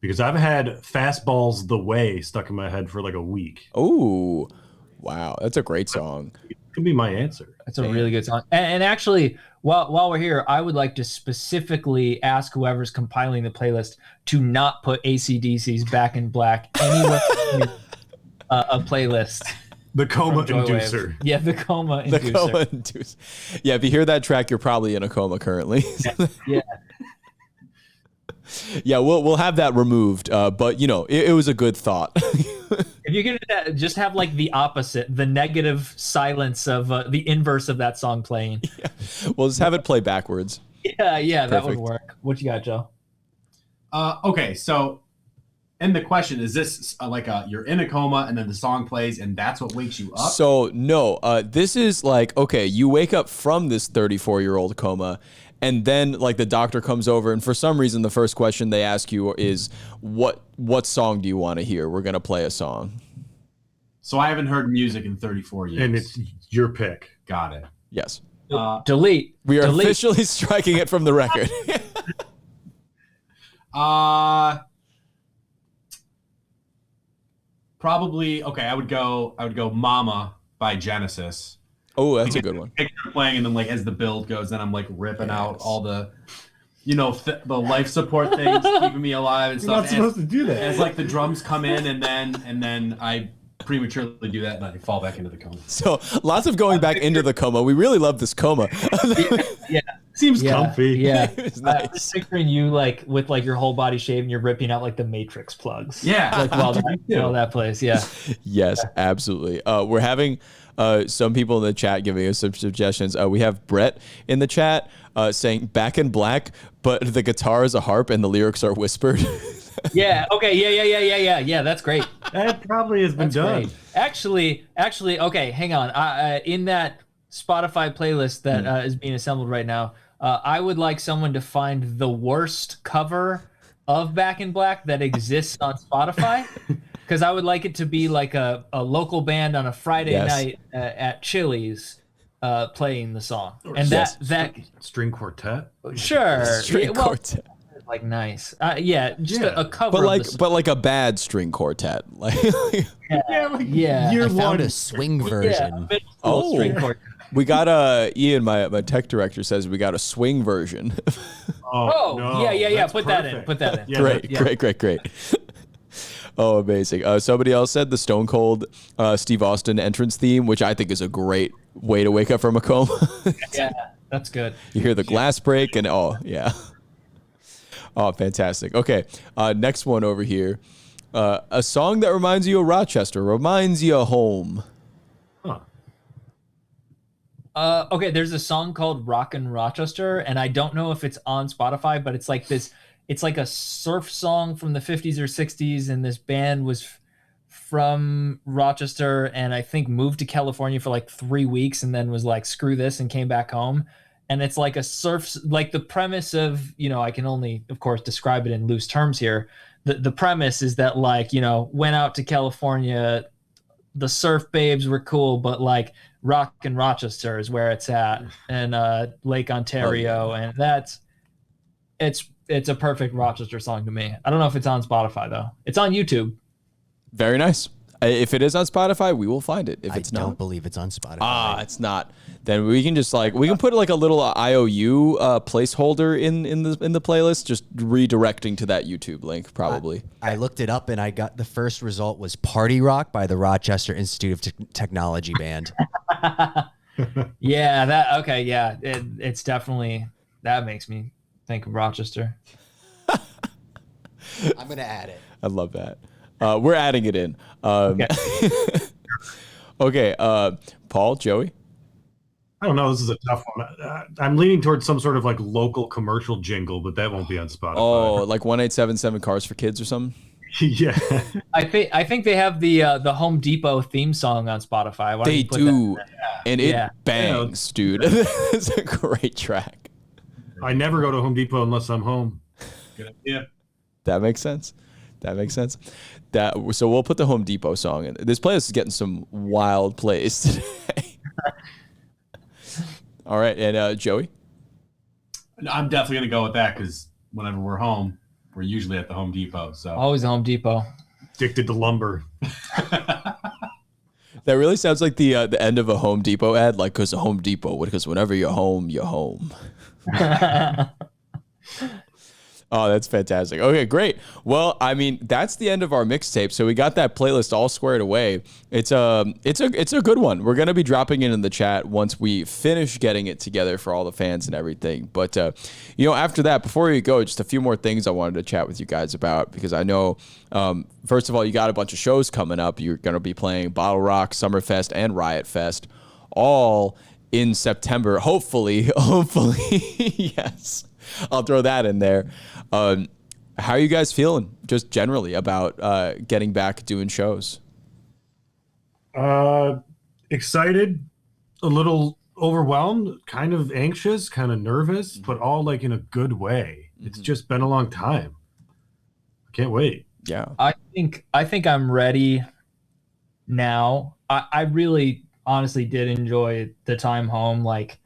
Because I've had Fastball's The Way stuck in my head for like a week. Oh, wow. That's a great song. Could be my answer. That's a really good song. And actually, while we're here, I would like to specifically ask whoever's compiling the playlist to not put AC/DC's Back in Black anywhere in a playlist. The coma from Joywave. inducer. Yeah, the coma inducer. The coma inducer. Yeah, if you hear that track, you're probably in a coma currently. Yeah. Yeah, we'll have that removed. But it was a good thought. If you get that, just have like the opposite, the negative silence of the inverse of that song playing. Yeah. We'll just have it play backwards. Yeah, that would Perfect. work. What you got, Joe? Okay, so, and the question is this you're in a coma and then the song plays and that's what wakes you up? So no, this is like, okay, you wake up from this 34-year-old coma, and then like the doctor comes over, and for some reason the first question they ask you is, what song do you want to hear? We're gonna play a song. So I haven't heard music in 34 years. And it's your pick. Got it. Yes. Delete. We are Delete. officially striking it from the record. Probably I would go Mama by Genesis. Oh, that's a good one. Picture playing, and then like as the build goes, then I'm like ripping out all the the life support things keeping me alive and You're stuff. not supposed to do that. As like the drums come in, and then I prematurely do that and I fall back into the coma. So lots of going back into the coma. We really love this coma. Yeah. Seems comfy. Yeah. It's I'm nice. just picturing you like with like your whole body shaved and you're ripping out like the Matrix plugs. Yeah. Like while that plays. Yeah. Yes, absolutely. We're having some people in the chat giving us some suggestions. We have Brett in the chat saying Back in Black, but the guitar is a harp and the lyrics are whispered. Yeah. Okay. Yeah. That's great. That probably has been That's done. great. Actually, okay. Hang on. In that Spotify playlist that is being assembled right now, I would like someone to find the worst cover of Back in Black that exists on Spotify, because I would like it to be like a local band on a Friday Yes. night at Chili's playing the song, and Yes. that String quartet. sure, String yeah, well, quartet. like nice, just Yeah. a cover, But like a bad string quartet. Like yeah. Year I found one. a swing version. Oh, string Oh. quartet. we got Ian, my tech director, says we got a swing version. Oh, no, yeah. that's Put that in. perfect. Put that in. Yeah, Great. Oh, amazing. Somebody else said the Stone Cold Steve Austin entrance theme, which I think is a great way to wake up from a coma. Yeah, that's good. You hear the glass break and oh, yeah. Oh, fantastic. Okay, next one over here. A song that reminds you of Rochester, reminds you of home. Huh. Okay, there's a song called Rockin' Rochester, and I don't know if it's on Spotify, but it's like this. It's like a surf song from the 50s or 60s, and this band was from Rochester, and I think moved to California for like 3 weeks, and then was like, "Screw this," and came back home. And it's like a surf, like the premise of, I can only, of course, describe it in loose terms here. The premise is that like, went out to California, the surf babes were cool, but like Rockin' Rochester is where it's at, and Lake Ontario, and it's a perfect Rochester song to me. I don't know if it's on Spotify though. It's on YouTube. Very nice. If it is on Spotify, we will find it. If it's I don't not, believe it's on Spotify. it's not. Then we can just we can put like a little IOU placeholder in the playlist, just redirecting to that YouTube link probably. I looked it up and I got the first result was Party Rock by the Rochester Institute of Technology Band. Yeah, it's definitely, that makes me think of Rochester. I'm going to add it. I love that. We're adding it in. Okay. Okay, Paul, Joey. I don't know. This is a tough one. I'm leaning towards some sort of like local commercial jingle, but that won't be on Spotify. Oh, like 1877 Cars for Kids or something. Yeah. I think they have the Home Depot theme song on Spotify. Why don't They you put do, that in? and it Yeah. bangs, dude. It's a great track. I never go to Home Depot unless I'm home. Good idea. That makes sense. So we'll put the Home Depot song in. This playlist is getting some wild plays today. All right, and Joey. I'm definitely gonna go with that because whenever we're home, we're usually at the Home Depot. So Always Home Depot. Addicted to lumber. That really sounds like the end of a Home Depot ad, like, because Home Depot, because whenever you're home, you're home. Oh, that's fantastic. Okay, great. Well, I mean, that's the end of our mixtape. So we got that playlist all squared away. It's a good one. We're gonna be dropping it in the chat once we finish getting it together for all the fans and everything. But after that, before we go, just a few more things I wanted to chat with you guys about, because I know, first of all, you got a bunch of shows coming up. You're gonna be playing Bottle Rock, Summerfest, and Riot Fest, all in September. Hopefully, yes. I'll throw that in there. How are you guys feeling just generally about getting back doing shows? Excited, a little overwhelmed, kind of anxious, kind of nervous, but all like in a good way. It's just been a long time. I can't wait. Yeah. I think I'm ready now. I really honestly did enjoy the time home. Like,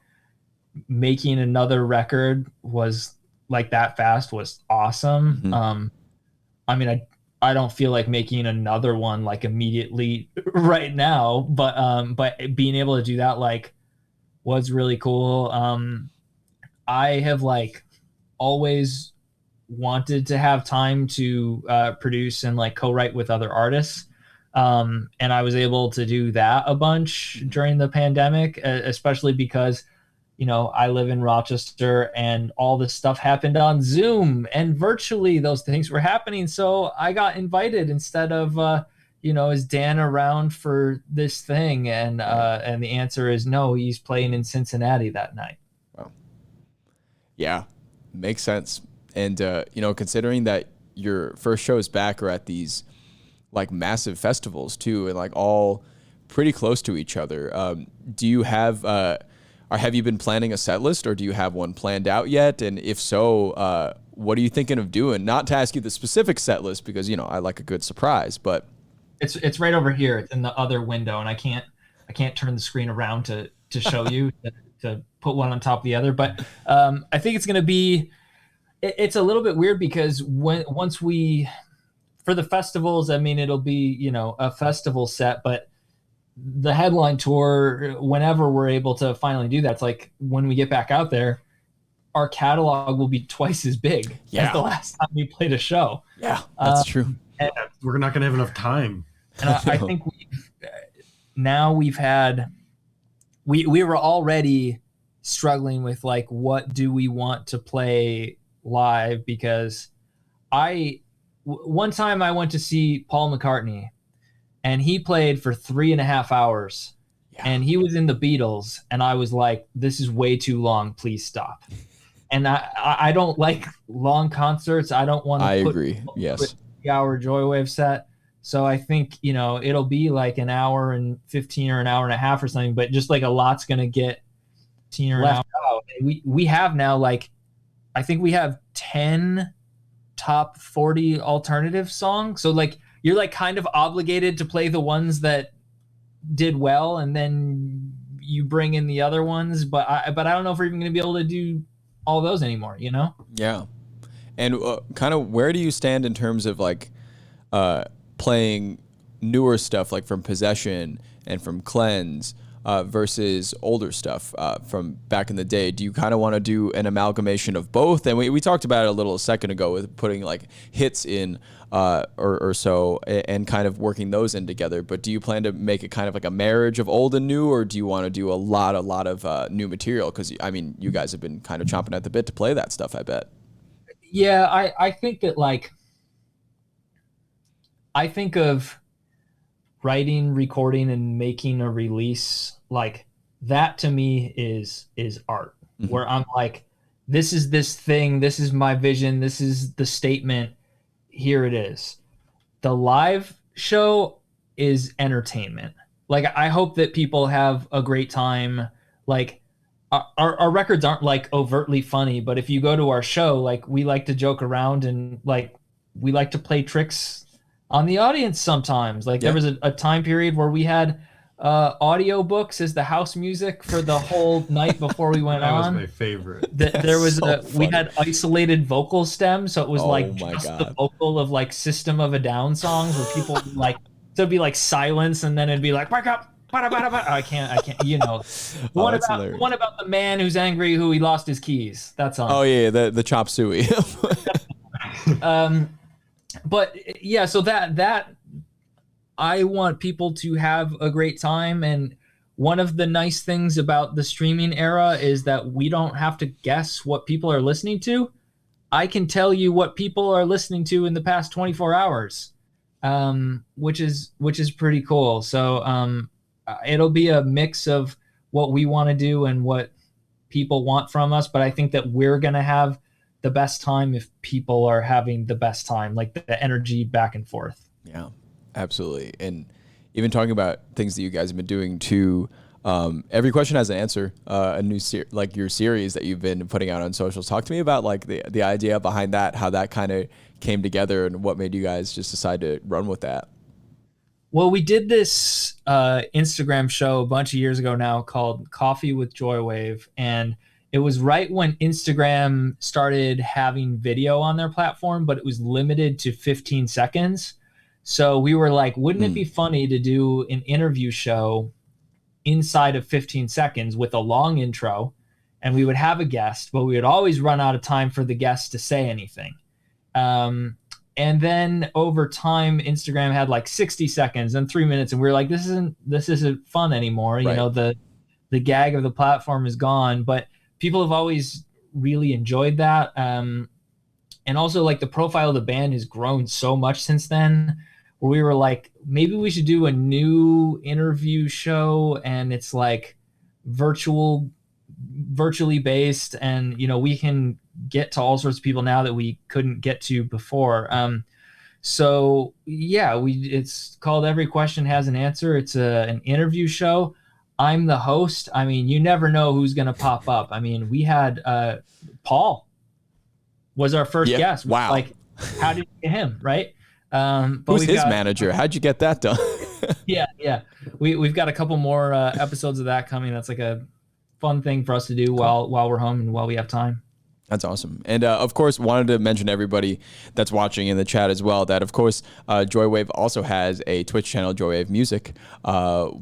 making another record was like that fast was awesome. I mean, I don't feel like making another one like immediately right now, but being able to do that like was really cool. I have like always wanted to have time to produce and like co-write with other artists. And I was able to do that a bunch during the pandemic, especially because I live in Rochester and all this stuff happened on Zoom and virtually those things were happening. So I got invited instead of, is Dan around for this thing? And the answer is no, he's playing in Cincinnati that night. Wow. Yeah, makes sense. And, considering that your first shows back are at these like massive festivals too, and like all pretty close to each other. Do you have, or have you been planning a set list, or do you have one planned out yet? And if so, what are you thinking of doing? Not to ask you the specific set list, because I like a good surprise, but it's right over here. It's in the other window, and I can't turn the screen around to show you to put one on top of the other. But I think it's gonna be. It's a little bit weird because once we for the festivals, I mean, it'll be a festival set, but the headline tour, whenever we're able to finally do that, it's like when we get back out there, our catalog will be twice as big as the last time we played a show. Yeah, that's true. And we're not going to have enough time. And I think we've had, we were already struggling with like, what do we want to play live? Because one time I went to see Paul McCartney, and he played for 3.5 hours, and he was in the Beatles, and I was like, this is way too long. Please stop. And I don't like long concerts. I don't want to agree. Yes. 3-hour Joywave set. So I think, it'll be like an hour and 15 or an hour and a half or something, but just like a lot's going to get left out. And we have now, like, I think we have 10 top 40 alternative songs. So like, you're like kind of obligated to play the ones that did well, and then you bring in the other ones. But I don't know if we're even going to be able to do all those anymore, Yeah. And kind of where do you stand in terms of like playing newer stuff like from Possession and from Cleanse versus older stuff from back in the day? Do you kind of want to do an amalgamation of both? And we talked about it a little a second ago with putting like hits in or so and kind of working those in together. But do you plan to make it kind of like a marriage of old and new, or do you want to do a lot of new material? Because I mean, you guys have been kind of chomping at the bit to play that stuff, I bet. Yeah, I think that like, I think of writing, recording, and making a release, like that to me is art. Where I'm like, this is this thing, this is my vision, this is the statement, here it is. The live show is entertainment. Like, I hope that people have a great time. Like, our records aren't like overtly funny, but if you go to our show, like, we like to joke around and like we like to play tricks on the audience sometimes. Like there was a time period where we had audio books as the house music for the whole night before we went that on. That was my favorite. There was so we had isolated vocal stems, so it was like my just God. the vocal of like System of a Down songs where people would, like, so it'd be like silence and then it'd be like, wake up, I can't. You know, that's hilarious. one about the man who's angry who he lost his keys. That song. Oh yeah, the chop suey. But yeah, so that I want people to have a great time, and one of the nice things about the streaming era is that we don't have to guess what people are listening to. I can tell you what people are listening to in the past 24 hours, which is pretty cool. So it'll be a mix of what we want to do and what people want from us, but I think that we're going to have the best time if people are having the best time, like the energy back and forth. Yeah, absolutely. And even talking about things that you guys have been doing too, every question has an answer. A new like your series that you've been putting out on socials. Talk to me about like the idea behind that, how that kind of came together, and what made you guys just decide to run with that. Well, we did this Instagram show a bunch of years ago now called Coffee with Joywave, and it was right when Instagram started having video on their platform, but it was limited to 15 seconds. So we were like, wouldn't it be funny to do an interview show inside of 15 seconds with a long intro? And we would have a guest, but we would always run out of time for the guest to say anything. And then over time, Instagram had like 60 seconds and 3 minutes. And we were like, this isn't fun anymore. Right. You know, the gag of the platform is gone, but people have always really enjoyed that. And also like the profile of the band has grown so much since then, where we were like, maybe we should do a new interview show, and it's like virtually based, and you know, we can get to all sorts of people now that we couldn't get to before. So yeah, it's called Every Question Has an Answer. It's an interview show. I'm the host. I mean, you never know who's going to pop up. I mean, we had Paul was our first guest. Wow. Like, how did you get him, right? But who's his manager? How'd you get that done? Yeah. We've got a couple more episodes of that coming. That's like a fun thing for us to do while we're home and while we have time. That's awesome. And of course, wanted to mention to everybody that's watching in the chat as well that, of course, Joywave also has a Twitch channel, Joywave Music,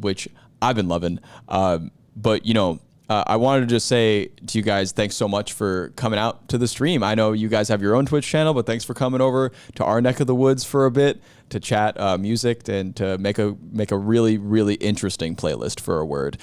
which I've been loving. But, you know, I wanted to just say to you guys, thanks so much for coming out to the stream. I know you guys have your own Twitch channel, but thanks for coming over to our neck of the woods for a bit to chat music and to make a really, really interesting playlist for a word.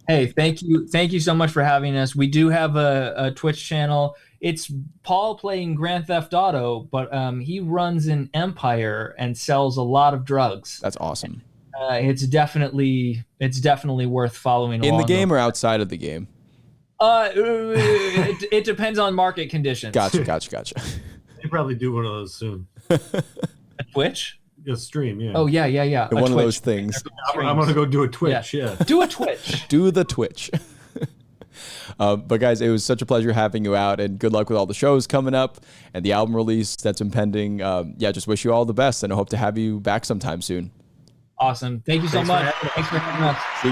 Hey, thank you so much for having us. We do have a Twitch channel. It's Paul playing Grand Theft Auto, but he runs an empire and sells a lot of drugs. That's awesome. It's definitely worth following in along the game or outside of the game. It depends on market conditions. Gotcha. They probably do one of those soon. Twitch? A stream, yeah. Oh yeah. One of those things. I'm gonna go do a Twitch. Yeah. Do a Twitch. Do the Twitch. But guys, it was such a pleasure having you out, and good luck with all the shows coming up and the album release that's impending. Just wish you all the best, and I hope to have you back sometime soon. Awesome. Thank you so much. Thanks for having us.